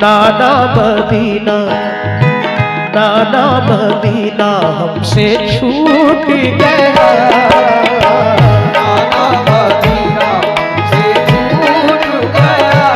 नाना Medina, नाना Medina हमसे छूट गया। नाना मदीना हमसे छूट गया,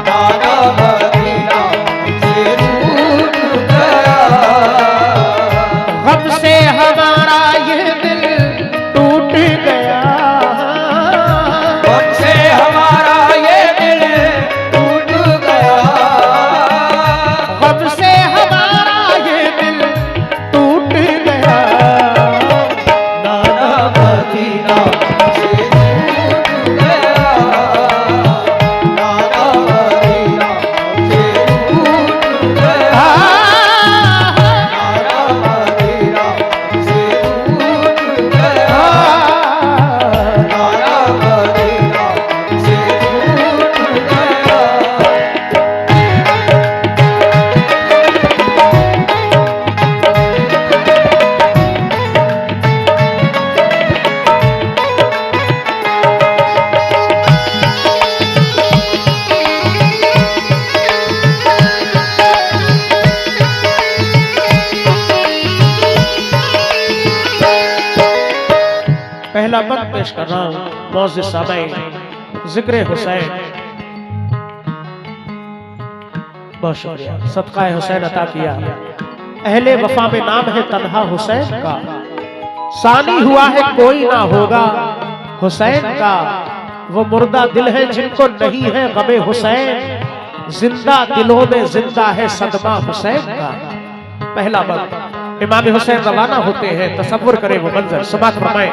नाना मदीना हमसे छूट गया। गम से हमारा ये दिल टूट गया, गम से हमारा ये दिल टूट गया, गम से हमारा ये दिल टूट गया। नाना मदीना हमसे छूट गया, नाना मदीना हमसे छूट गया, नाना मदीना हमसे छूट गया, नाना मदीना हमसे छूट गया। पहला बंद पेश कर रहा हूं मौज़िज़ सामईन, जिक्र हुसैन। बहुत शुक्रिया, सदका हुसैन अता किया। अहले वफा में नाम है तन्हा हुसैन का, सानी हुआ है कोई ना होगा हुसैन का। वो मुर्दा दिल है जिनको नहीं है गमे हुसैन, जिंदा दिलों में जिंदा है सदमा हुसैन का। पहला बंद, इमाम हुसैन रवाना होते हैं, तसव्वुर करें वो मंजर, समात फरमाएं।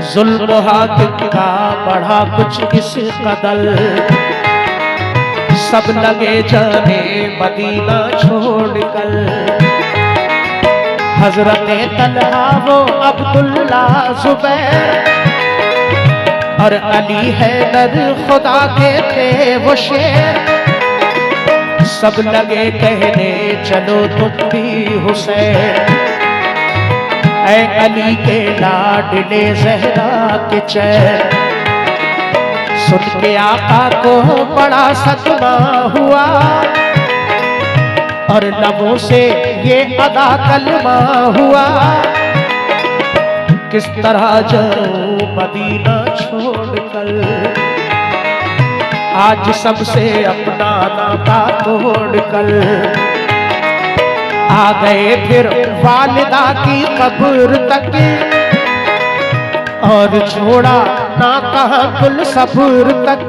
जुल्म हाकिम का बढ़ा कुछ इस कदर, सब लगे जाने मदीना छोड़कर। हजरत तलहा वो अब्दुल्ला जुबैर और अली हैदर खुदा के थे वो शेर। सब लगे कहने चलो तुम भी हुसैन, ऐ अली के लाडले ज़हरा के चैन। सुन के आका को बड़ा सदमा हुआ और लबों से ये अदा कलमा हुआ। किस तरह जाऊं मदीना छोड़कर, आज सबसे अपना नाता तोड़कर। आ गए फिर वालिदा की कब्र तक और छोड़ा ना कहा कुल सब्र तक।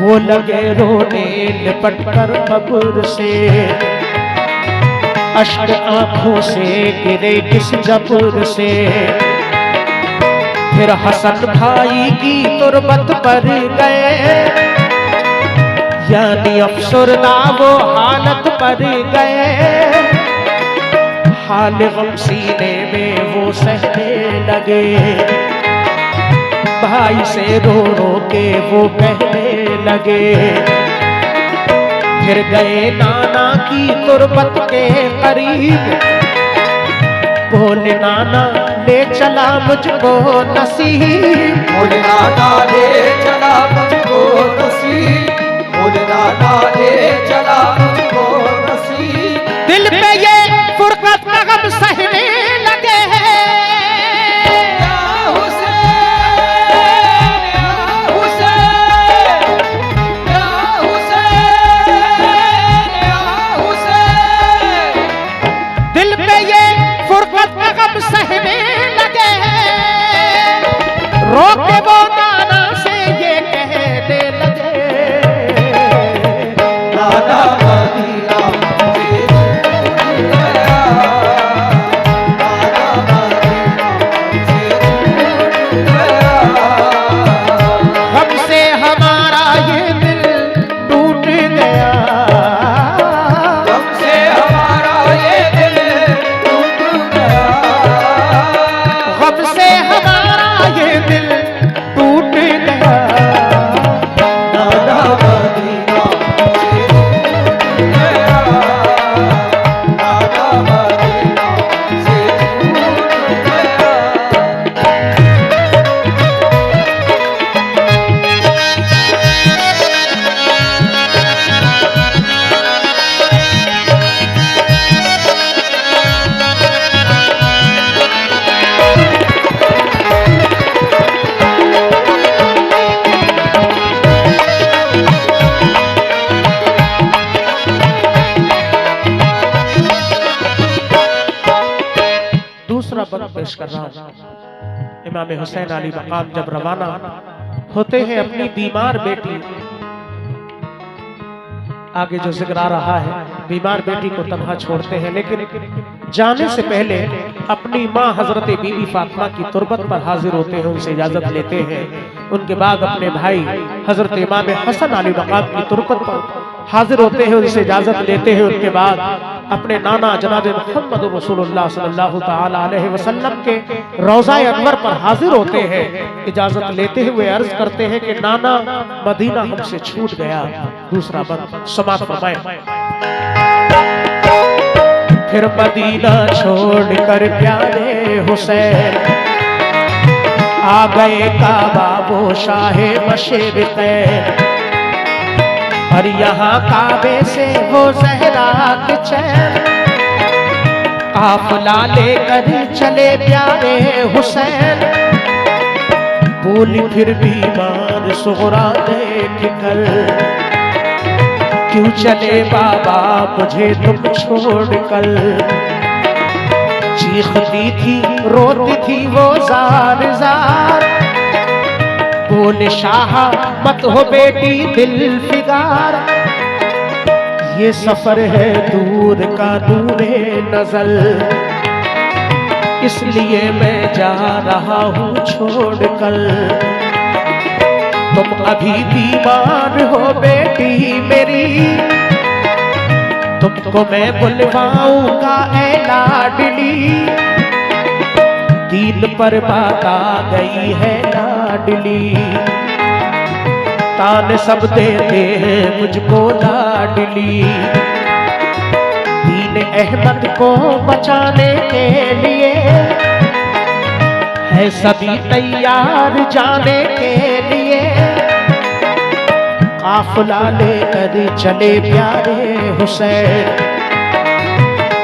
वो लगे रोने लिपट कर कब्र से, अश्क आंखों से गिरे किस जबर से। फिर हसन भाई की तुरबत पर गए, यानी अफसरदा वो हालत पर गए। हाल गम सीने में वो सहने लगे, भाई से रो रो के वो कहने लगे। फिर गए नाना की तुरबत के करीब, बोले नाना ले चला मुझको नसीब। बोले नाना ले चला मुझको नसीब, बोले नाना ले चला मुझको नसीब। दिल पे ये फुरकत का गम सहने लगे हैं। या हुसैन, या हुसैन, या हुसैन, या हुसैन। दिल पे ये फुरकत का गम सहने लगे हैं। रो के वो नाना से ये कहने लगे, नाना मदीना हमसे छूट गया, नाना मदीना हमसे छूट गया। गम से हमारा ये दिल टूट गया। गम से हमारा ये दिल टूट गया, गम से हमारा ये दिल टूट पेश कर रहा हूं। इमाम हुसैन अली मकाम जब रवाना होते हैं अपनी बीमार बेटी, आगे जो जिक्र आ रहा है, बीमार बेटी को तन्हा छोड़ते हैं, लेकिन जाने से पहले अपनी माँ हजरत बीबी फातिमा की तुरबत पर हाजिर होते हैं, उनसे इजाजत लेते हैं। उनके बाद अपने भाई हजरत इमाम हसन अली मकाम की तुरबत पर हाजिर होते हैं, उनसे इजाजत लेते हैं। उनके बाद अपने नाना जनाब मोहम्मद रसूलुल्लाह सल्लल्लाहु ताला अलैहि वसल्लम के रोज़ा अनवर पर हाजिर होते हैं। इजाजत लेते हुए अर्ज करते हैं कि नाना, मदीना हमसे छूट गया। दूसरा बंद समाप्त फरमाएं। फिर मदीना छोड़कर प्यारे हुसैन आ गए काबा वो शाहे मशरिक़ैन, और यहाँ काबे से वो ज़हरा के चैन काफिला लेकर चले प्यारे हुसैन। बोली फिर बीमार सुगरा देख कर, क्यों चले बाबा मुझे तुम छोड़कर। चीखती थी रोती थी वो जार जार, बोले शाह मत हो बेटी दिल फिगार। ये सफर है दूर का दूरे नजर, इसलिए मैं जा रहा हूँ छोड़कर। तुम अभी बीमार हो बेटी मेरी, तुमको मैं बुलवाऊंगा ऐ लाडली। दीन पर बात आ गई है लाडली, तान सब देते हैं मुझको लाडली। दीन अहमद को बचाने के लिए है सभी तैयार जाने के लिए। काफिला लेकर चले प्यारे हुसैन,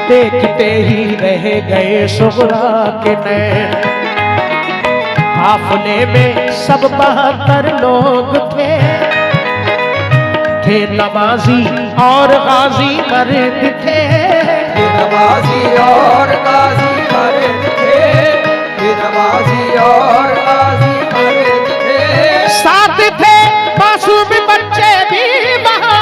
देखते ही रह गए सुगरा के नैन। काफिले में सब 72 लोग थे नमाजी और गाजी मर्द थे। नमाजी और गाजी मर्द थे, नमाजी और गाजी मर्द थे। साथ थे मासूम बच्चे भी वहाँ।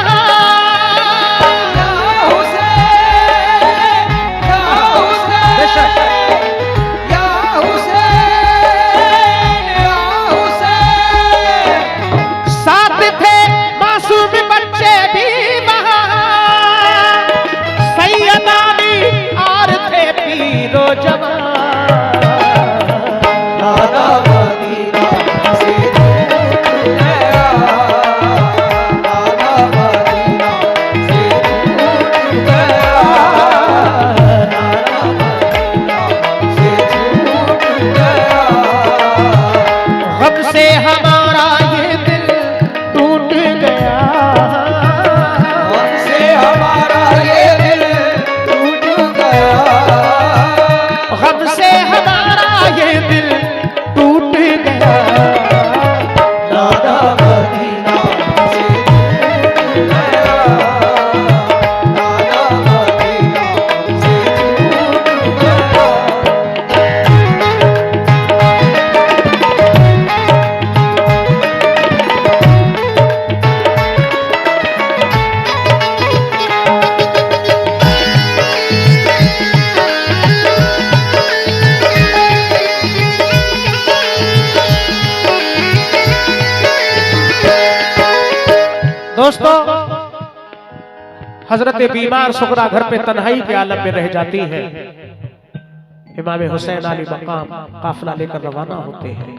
दोस्तों, हजरत बीमार सुगरा घर पे तन्हाई के आलम में रह जाती है। इमाम हुसैन अली मकाम काफिला लेकर रवाना होते हैं।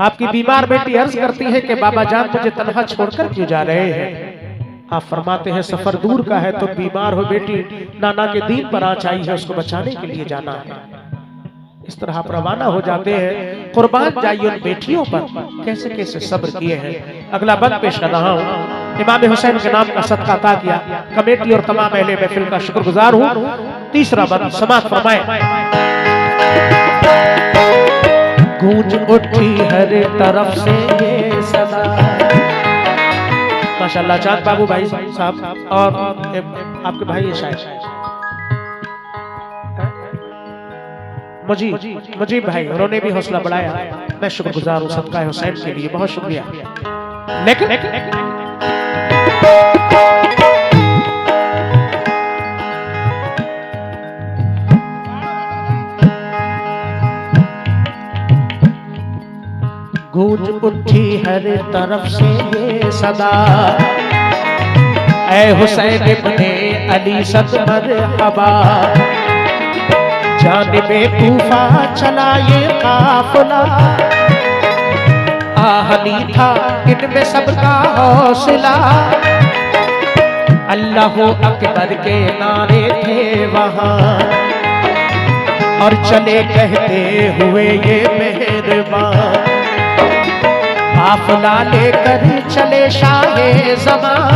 आपकी बीमार बेटी अर्ज करती है कि बाबा जान मुझे तन्हा छोड़कर क्यों जा रहे हैं। आप फरमाते हैं सफर दूर का है, तो बीमार हो बेटी, नाना के दीन पर आँच आई है, उसको बचाने के लिए जाना है। इस तरह आप रवाना हो जाते हैं। कुर्बान जाइए उन बेटियों पर, कैसे कैसे सब्र किए हैं। अगला बंद पेश कर रहा हूँ। इमाम हुसैन के नाम का सदका अता किया, कमेटी और तमाम अहले महफिल का शुक्रगुजार हूँ। तीसरा बंद समाप्त फरमाएं। गूंज उठी हर तरफ से ये सदा। माशाल्लाह, चांद बाबू भाई साहब और आपके भाई ये शायद मुजीब भाई, उन्होंने भी हौसला बढ़ाया। मैं शुक्रगुजार हूँ सदका हुसैन के लिए, बहुत शुक्रिया। लेकिन गूंज उठी हर तरफ से ये सदा, ऐ हुसैन इब्ने अली सद मरहबा। जानिबे कूफा चला ये काफिला, आहनी था इनमें सबका हौसला। अल्लाह अकबर के नारे थे वहाँ, और चले कहते हुए ये मेहरबान। काफिला लेकर चले शाहे ज़मां,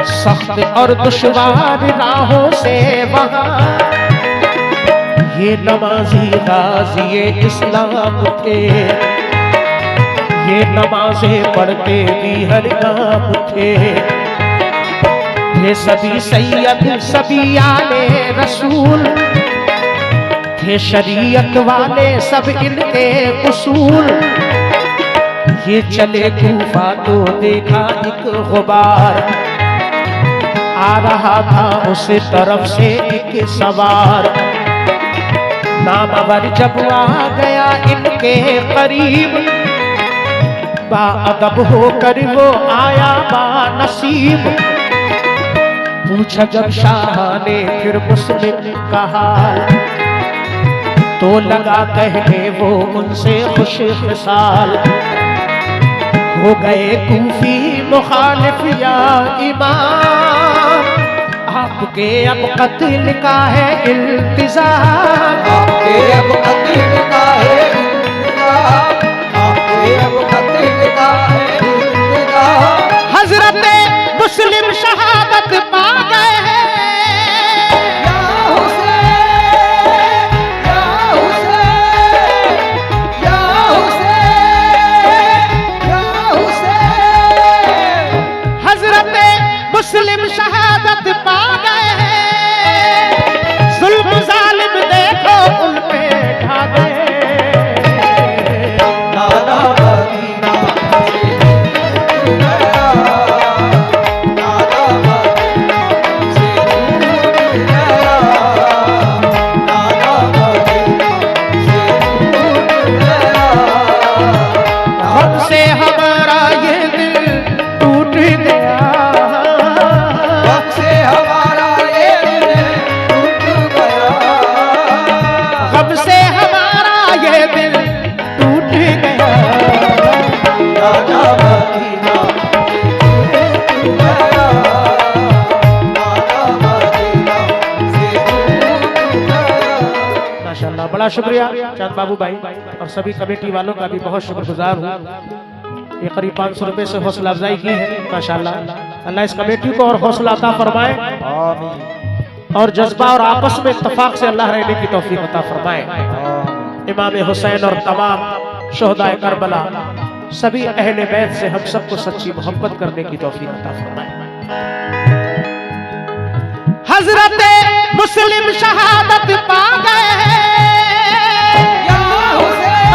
सख्त और दुश्वार राहों से वहाँ। ये नमाजी गाज़ी इस्लाम थे, ये नमाज़ें पढ़ते भी हर काम थे। ये सभी सैयद सभी आले रसूल थे, शरीयत वाले सब इनके उसूल। ये चले कूफा तो देखा एक गुबार, आ रहा था उस तरफ से एक सवार। नामवर जब आ गया इनके करीब, बाअदब होकर वो आया बानसीब। पूछा जब शाह ने फिर मुस्लिम का हाल, तो लगा कहने वो उनसे खुश खिसाल। हो गए कूफी मुखालिफ या इमाम, आपके अब कत्ल का है इल्तिज़ाम। आपके अब कत्ल का है इल्तिज़ाम, आपके अब कत्ल का है इल्तिज़ाम। हजरत मुस्लिम शहादत पा गए हैं। मुस्लिम शहादत पा गए हैं, जुल्म जालिम देखो उन पे ढा गए। नाना मदीना से दूर गया, नाना मदीना से दूर गया, नाना मदीना से दूर गया। गम से हमारा ये दिल टूट गया, माशाल्लाह। बड़ा शुक्रिया चांद बाबू भाई और सभी कमेटी वालों का भी बहुत शुक्रगुजार हूँ। ये करीब 500 रुपए से हौसला अफजाई की है माशाल्लाह। अल्लाह इस कमेटी को और हौसला अता फरमाए, और जज्बा और आपस में इत्तफाक से अल्लाह रहने की तौफीक अता फरमाए। इमाम हुसैन और तमाम शोहदाए करबला सभी अहले बैत से हम सबको सच्ची मोहब्बत करने की तौफीक अता फरमाए। हजरत मुस्लिम शहादत पा गए हैं। या हुसैन,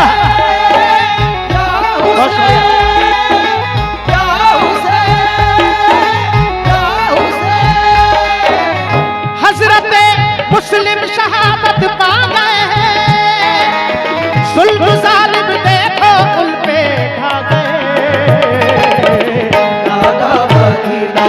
या हुसैन, या हुसैन, या हुसैन। हजरत मुस्लिम शहादत पा गए हैं, जुल्म जालिम देखो उन पे ढा गए। नाना मदीना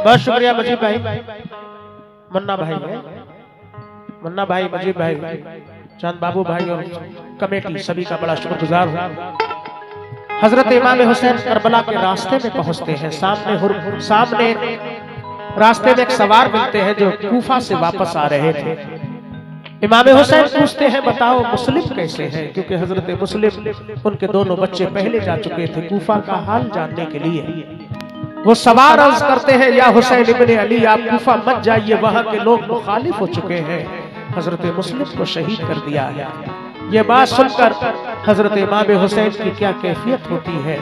बहुत शुक्रिया मजीब भाई, मुन्ना भाई है, मुन्ना भाई, मजीब भाई। चांद बाबू भाई और कमेटी सभी का बड़ा शुक्रगुजार हूँ। हजरत इमाम हुसैन करबला के रास्ते में पहुंचते हैं। सामने रास्ते में एक सवार मिलते हैं जो कूफा से वापस आ रहे थे। इमाम हुसैन पूछते हैं बताओ मुस्लिम कैसे हैं, क्योंकि हजरत मुस्लिम उनके दोनों बच्चे पहले जा चुके थे कूफा का हाल जानने के लिए। वो सवार अर्ज करते हैं या हुसैन इब्ने अली आप कूफा मत जाइए, वहां के लोग मुखालिफ हो चुके हैं, हजरत मुस्लिम को शहीद कर दिया है। ये बात सुनकर हजरत इमाम हुसैन की क्या कैफियत होती है,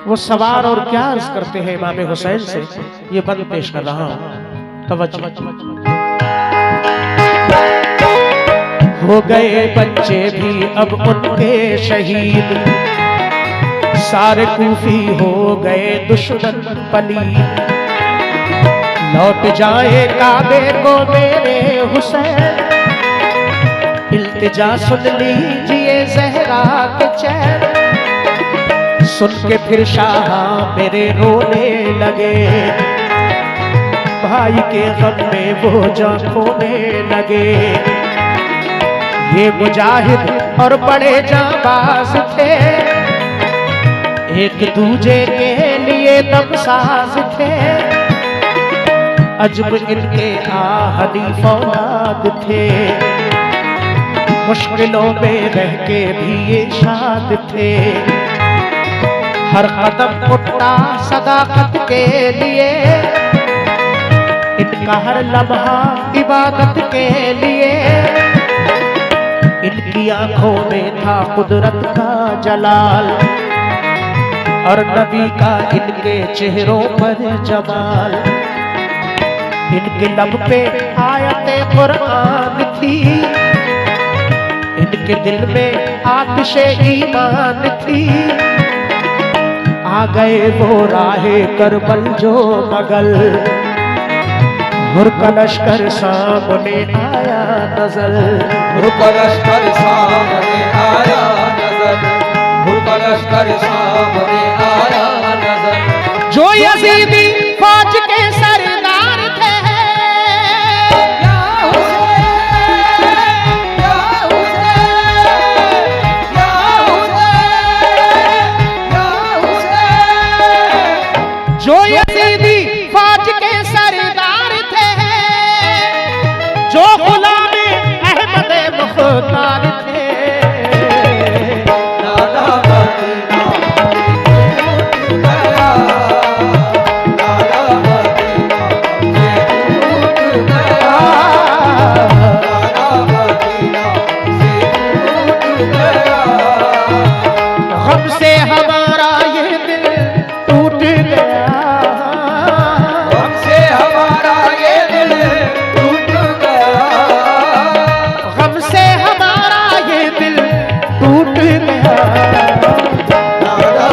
वो सवार और क्या अर्ज करते हैं इमाम हुसैन से, ये बंद पेश कर रहा हूं, तवज्जो। हो गए बच्चे भी अब उनके शहीद, सारे कूफी हो गए दुश्मन पलीद, लौट जाए काबे को मेरे हुसैन, इल्तिजा सुन लीजिए ज़हरा के चैन। सुन के फिर शाह मेरे रोने लगे, भाई के गम में वो जान खोने लगे। ये मुजाहिद और बड़े जाबाज थे, एक दूजे के लिए दमसाज थे, अजब इनके आहली फौलाद थे, मुश्किलों में रह के भी ये शाद थे। हर कदम उठता सदाकत के लिए, इनका हर लम्हा इबादत के लिए, इनकी आंखों में था कुदरत का जलाल, और नबी का इनके चेहरों पर जमाल। इनके लब पे आयते कुरान थी, इनके दिल में आतिशे ईमान थी। आ गए वो राहे करबल जो मगल, हुर का लश्कर सामने आया नजर, हुर का लश्कर सामने आया नजर, हुर का लश्कर सामने आया नजर। जो यजीदी फौज के सरदार थे, या हुसैन, या हुसैन, या हुसैन, या हुसैन। जो यजीदी फौज के सरदार थे, जो गुलाम अहमद मुख्तार थे। नाना मदीना टूट गया, नाना मदीना टूट गया, नाना मदीना टूट गया। गम से हमारा ये दिल टूट गया, हमसे हमारा ये दिल टूट गया, गम से हमारा ये दिल टूट गया। नाना मदीना टूट गया, नाना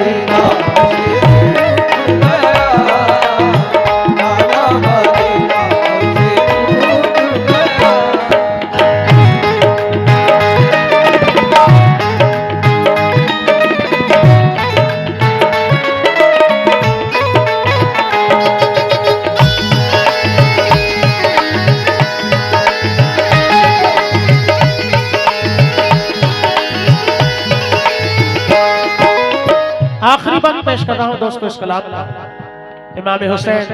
मदीना टूट गया। आखिरी बात पेश कर रहा हूं दोस्तों इस कलाम का। इमाम हुसैन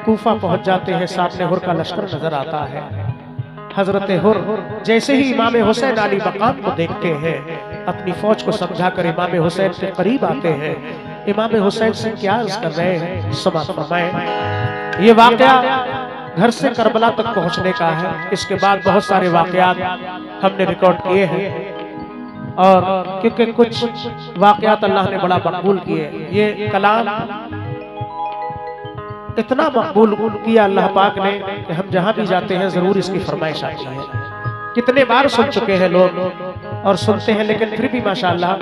कूफा पहुंच जाते हैं, सामने हुर का लश्कर नजर आता है। हजरत हुर जैसे ही इमाम हुसैन अली मकाम को देखते हैं, अपनी फौज को समझाकर इमाम हुसैन के करीब आते हैं। इमाम हुसैन से क्या अर्ज कर रहे हैं, समाअत फरमाएं। ये वाकया घर से करबला तक पहुंचने का है। इसके बाद बहुत सारे वाकयात हमने रिकॉर्ड किए हैं, और क्योंकि कुछ वाकयात अल्लाह ने बड़ा मकबूल किए। ये कलाम इतना मकबूल किया अल्लाह पाक ने कि हम जहां भी जाते हैं जरूर इसकी फरमाइश आती है। कितने बार सुन चुके हैं लोग और सुनते हैं, लेकिन फिर भी माशाअल्लाह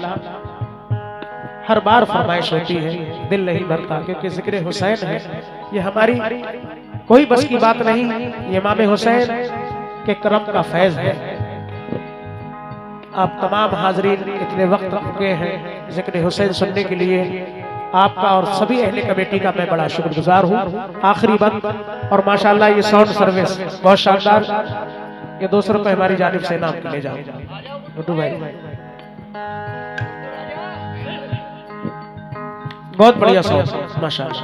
हर बार फरमाइश होती है, दिल नहीं भरता, क्योंकि जिक्र हुसैन है। ये हमारी कोई बस की बात नहीं, ये इमाम हुसैन के करम का फैज है। आप तमाम हाजरीन इतने वक्त रुके हैं जिक्र हुसैन सुनने के लिए, आपका और सभी अहले कमेटी का मैं बड़ा शुक्रगुजार हूँ। आखिरी बंद और माशाअल्लाह ये साउंड सर्विस बहुत शानदार। ये 200 रुपए हमारी जानिब से इनाम के ले जाओ गुड्डू भाई। बहुत बढ़िया सॉन्ग माशाल्लाह,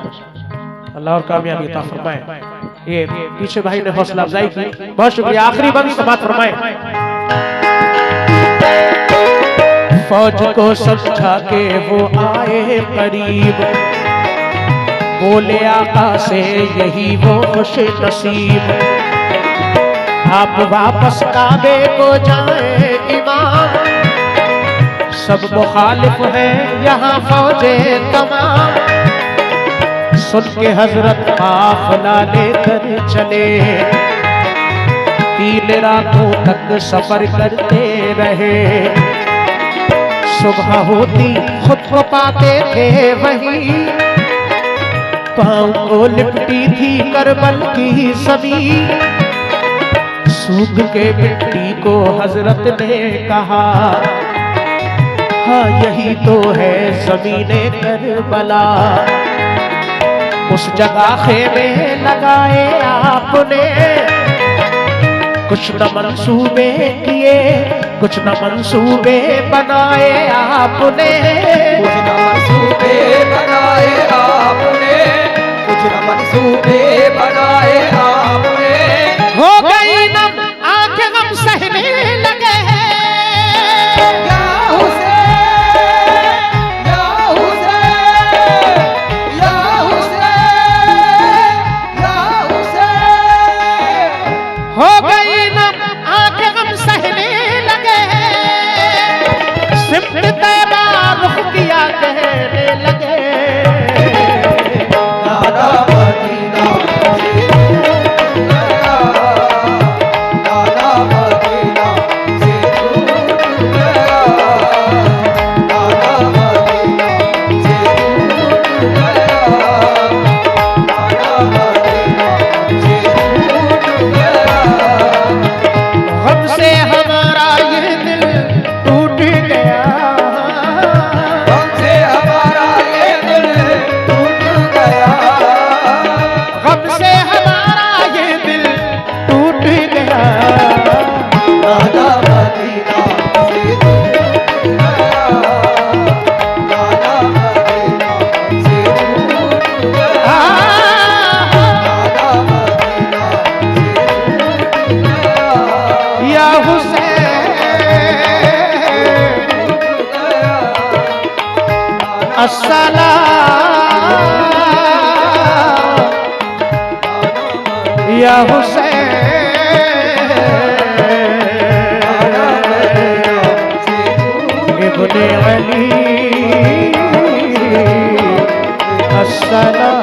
अल्लाह और कामयाबी अता फरमाए। ये पीछे भाई ने हौसला अफजाई की, बहुत शुक्रिया। आखिरी बंद समाप्त फरमाए। फौज को समझा के वो आए करीब, बोले आका से यही वो खुश नसीब, आप वापस काबे को जाए इमाम, सब मुखालिफ है यहाँ फौजे तमाम। सुन के हजरत काफिला लेकर चले, 3 रातों तक सफर करते रहे। सुबह होती खुद को पाते थे वही, पाँव को लिपटी थी करबल की ज़मीं। सूख के मिट्टी को हजरत ने कहा, हाँ यही तो है ज़मीने करबला। उस जगह खेमे लगाए आपने, कुछ न मंसूबे किए, कुछ न मंसूबे बनाए आपने, कुछ न मंसूबे बनाए आपने, कुछ न मंसूबे बनाए आपने। हो गई नम आंखें गम सहने लगे हैं, या हुसैन, या हुसैन, या हुसैन, या हुसैन। हो गई नम आंखें गम सहने लगे हैं, सिमट तैबा रुख किया कहने लगे। दादा मदीना से दूर गया, दादा मदीना से दूर गया, दादा मदीना से दूर गया, दादा मदीना से दूर गया। गम से हमारा ये दिल टूट गया, हमसे हमारा ये दिल टूट गया, गम से हमारा ये दिल टूट गया। दादा मदीना से दूर गया, दादा मदीना से दूर गया, दादा मदीना से दूर गया, या हुसैन दूर गया। अस्सलाम या हुसैन इब्ने अली अस्सलाम।